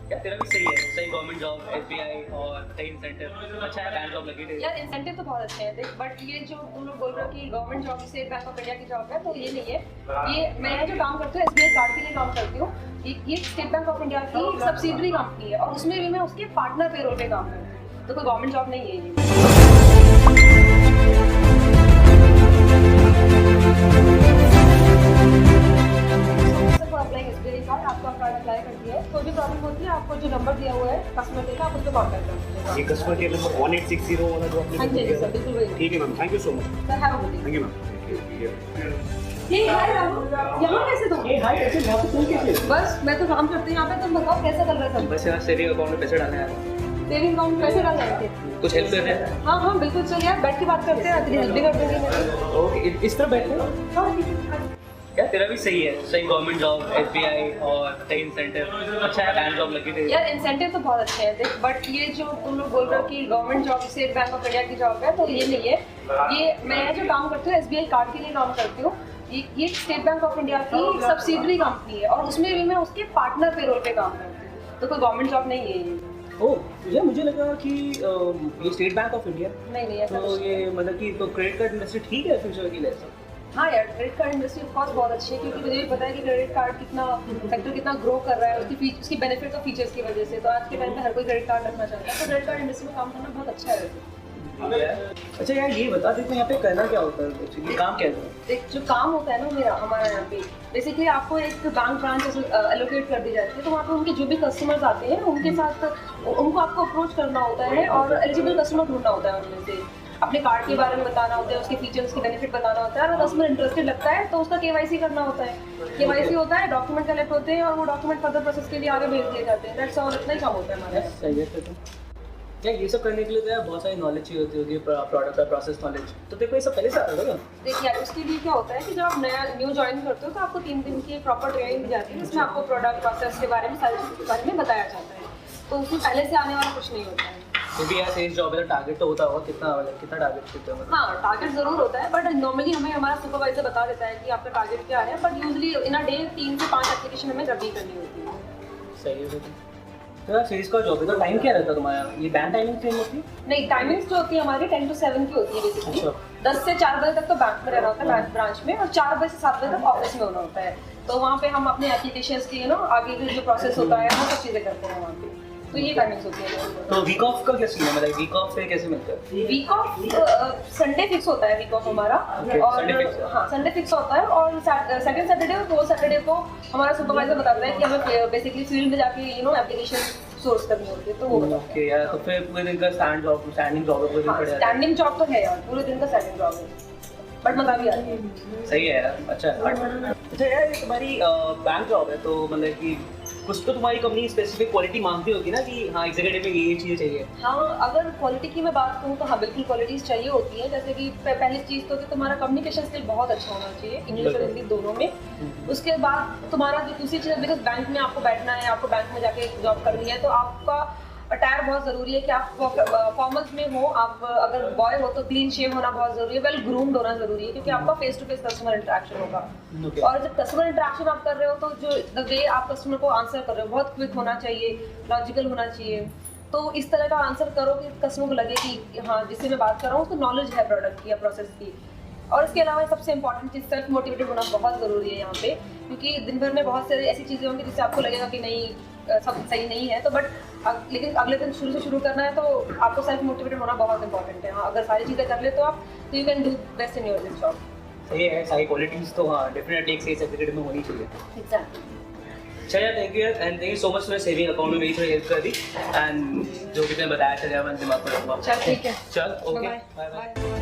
क्या तेरा भी सही है, सही गवर्नमेंट जॉब, एसबीआई और सही इंसेंटिव, अच्छा है, बैंक जॉब लगी थी यार इंसेंटिव तो बहुत अच्छे हैं देख, बट ये जो तुम लोग बोल रहे हो कि government job state bank of India की जॉब है, तो ये नहीं है। ये मैं जो काम करती हूँ एसबीआई कार्ड के लिए काम करती हूँ। ये स्टेट बैंक ऑफ इंडिया की एक सब्सिडरी कंपनी है और उसमें भी मैं उसके पार्टनर पेरोल पे काम करती हूँ, तो कोई गवर्नमेंट जॉब नहीं है ये। आपका कार्ड अप्लाई कर दिया है, कोई भी प्रॉब्लम होती है आपको जो नंबर दिया हुआ है कस्टमर केयर का, आप उस पर कॉन्टैक्ट कर सकते हैं। ये कस्टमर केयर नंबर 1860 वाला जो आपने हाँ जी दिया सर, था। बिल्कुल वही। ठीक है ma'am, thank you so much. Sir have a good day. Thank you ma'am. Hey hi Rahul, यहाँ कैसे तुम? ए हाय, कैसे यहाँ पे तुम कैसे? बस मैं तो काम करती हूँ यहाँ पे, तुम बताओ कैसा चल रहा है सब? बस यार सेविंग अकाउंट में पैसे डालने आया था। सेविंग अकाउंट कैसे डाल रहे थे? कुछ हेल्प कर रहे हैं? हाँ बिल्कुल, चल यार बैठ के बात करते हैं, तेरी हेल्प भी कर देंगे मैं। ओके, इस तरह बैठे हो? हाँ ठीक है। क्या तेरा भी सही है, सही गवर्नमेंट जॉब, एसबीआई और सही इंसेंटिव, अच्छा है, बैंक जॉब लगी थी यार इंसेंटिव तो बहुत अच्छे हैं देख, बट ये जो तुम लोग बोल रहे हो कि government job state bank of India की जॉब है, तो ये नहीं है। ये मैं जो काम करती हूँ एसबीआई कार्ड के लिए काम करती हूँ। ये स्टेट बैंक ऑफ इंडिया की एक सब्सिडरी कंपनी है और उसमें भी मैं उसके पार्टनर पेरोल पे काम करती हूँ, तो कोई गवर्नमेंट जॉब नहीं है ये। ओह यार, मुझे लगा कि ये स्टेट बैंक ऑफ इंडिया, नहीं ऐसा तो ये मतलब कि तो क्रेडिट कार्ड इंडस्ट्री ठीक है फ्यूचर के लिए ऐसा? हाँ यार, credit card industry of course बहुत अच्छी है, क्योंकि मुझे भी पता है कि क्रेडिट कार्ड कितना सेक्टर कितना ग्रो कर रहा है उसकी बेनिफिट और फीचर्स की वजह से। तो आज के टाइम पे हर कोई क्रेडिट कार्ड रखना चाहता है, तो क्रेडिट कार्ड इंडस्ट्री में काम करना बहुत अच्छा है वैसे। अच्छा यार, ये बता देखो यहाँ पे करना क्या होता है, एक्चुअली काम क्या है? देख, जो काम होता है ना हमारा यहाँ पे, बेसिकली आपको एक बैंक ब्रांच एलोकेट कर दी जाती है, तो वहाँ पे उनके जो भी कस्टमर्स आते हैं उनके साथ उनको आपको अप्रोच करना होता है और एलिजिबल कस्टमर ढूंढना होता है उनमें से, अपने कार्ड के बारे में बताना होता है, उसके फीचर्स, उसके बेनिफिट बताना होता है। अगर कस्टमर इंटरेस्टेड लगता है तो उसका केवाईसी करना होता है, केवाईसी होता है, डॉक्यूमेंट कलेक्ट होते हैं और वो डॉक्यूमेंट फर्दर प्रोसेस के लिए आगे भेज दिए जाते हैं। दैट्स ऑल, इतना ही काम होता है हमारा। सही है। तो क्या ये सब करने के लिए तो यार बहुत सारी नॉलेज चाहिए होती होगी, प्रोडक्ट का प्रोसेस नॉलेज, तो देखो ये सब पहले से आता होगा। देखिए यार, उसके लिए क्या होता है कि जब आप नया न्यू ज्वाइन करते हो तो आपको 3 दिन की प्रॉपर ट्रेनिंग दी जाती है, जिसमें आपको प्रोडक्ट प्रोसेस के बारे में, सारी चीज़ के बारे में बताया जाता है, तो उसमें पहले से आने वाला कुछ नहीं होता है। तो भी यार सेल्स जॉब है तो टारगेट तो होता होगा, कितना टारगेट करते हो? हाँ टारगेट जरूर होता है, बट नॉर्मली हमें हमारा सुपरवाइजर बता देता है कि आपका टारगेट क्या है, but usually in a day 3 से 5 एप्लीकेशन हमें जब भी करनी होती है। सही है। तो यार सेल्स का जॉब है तो टाइम क्या रहता है तुम्हारा? ये बैंक टाइमिंग सेम होती है? नहीं, टाइमिंग्स जो होती है हमारी 10 to 7 की होती है बेसिकली। 10 से 4 बजे तक तो बैंक में रहना होता है, बैंक ब्रांच में, और 4 बजे से 7 बजे तक ऑफिस में होना होता है। तो वहाँ पे हम अपने एप्लीकेशंस की आगे के जो प्रोसेस होता है वो सब चीज़ें करते हैं वहाँ पे, तो ये टाइमिंग्स होती है। तो वीक ऑफ का क्या सीन है, मतलब वीक ऑफ पे कैसे मिलता है? वीक ऑफ संडे फिक्स होता है, वीक ऑफ हमारा। Okay, और Sunday fix है। हाँ संडे फिक्स होता है, और सेकंड सैटरडे और फोर्थ सैटरडे को हमारा सुपरवाइजर बताता है कि हमें बेसिकली फील्ड में जाके एप्लीकेशन सोर्स करनी होती है, तो वो बताता है। ओके यार, तो फिर पूरे दिन का स्टैंडिंग जॉब है, पूरे दिन हाँ, पड़े रहते स्टैंडिंग जॉब तो है यार, पूरे दिन का स्टैंडिंग जॉब है, बट मजा भी आता है। हैं। सही है यार, अच्छा यार, ये तुम्हारी बैंक जॉब है तो मतलब कि कुछ तो तुम्हारी कंपनी स्पेसिफिक क्वालिटी मांगती होगी ना कि हाँ एग्जीक्यूटिव में ये चीज़ें चाहिए। हाँ, अगर क्वालिटी की मैं बात करूँ तो हाँ बिल्कुल क्वालिटीज़ चाहिए होती है, जैसे कि पहली चीज़ तो कि तुम्हारा कम्युनिकेशन स्किल बहुत अच्छा होना चाहिए, इंग्लिश और हिंदी दोनों में। उसके बाद तुम्हारा जो दूसरी चीज़, बिकॉज बैंक में आपको बैठना है, आपको बैंक में जाके जॉब करनी है, तो आपका अटायर बहुत ज़रूरी है कि आप फॉर्मल्स में हो, आप अगर बॉय हो तो क्लीन शेव होना बहुत ज़रूरी है, वेल ग्रूम्ड होना ज़रूरी है, क्योंकि आपका face to face customer interaction होगा। और जब कस्टमर इंटरेक्शन आप कर रहे हो तो जो द वे आप कस्टमर को आंसर कर रहे हो बहुत क्विक होना चाहिए, लॉजिकल होना चाहिए, तो इस तरह का आंसर करो कि कस्टमर को लगे कि हाँ जिससे मैं बात कर रहा हूँ उसको नॉलेज है प्रोडक्ट की या प्रोसेस की। और इसके अलावा सबसे इंपॉर्टेंट चीज़ सेल्फ मोटिवेटेड होना बहुत ज़रूरी है यहाँ पे, क्योंकि दिन भर में बहुत सारी ऐसी चीज़ें होंगी जिससे आपको लगेगा कि नहीं सब सही नहीं है, तो लेकिन अगले दिन शुरू से शुरू करना है, तो आपको सेल्फ मोटिवेटेड होना बहुत इंपॉर्टेंट है। हाँ, अगर सारी चीज़ें कर ले तो you can do best in your this job. सही है, सारी क्वालिटीज़ तो हाँ डेफिनेटली एक सेल्स एग्जीक्यूटिव में होनी चाहिए। एग्जैक्टली। चलिए thank you and thank you so much, मैं सेविंग अकाउंट में मेरी थोड़ी हेल्प कर दी एंड जो भी तुमने बताया चलिए मैं दिमाग में रखूँगा। चल ठीक है, चल ओके, बाय बाय बाय।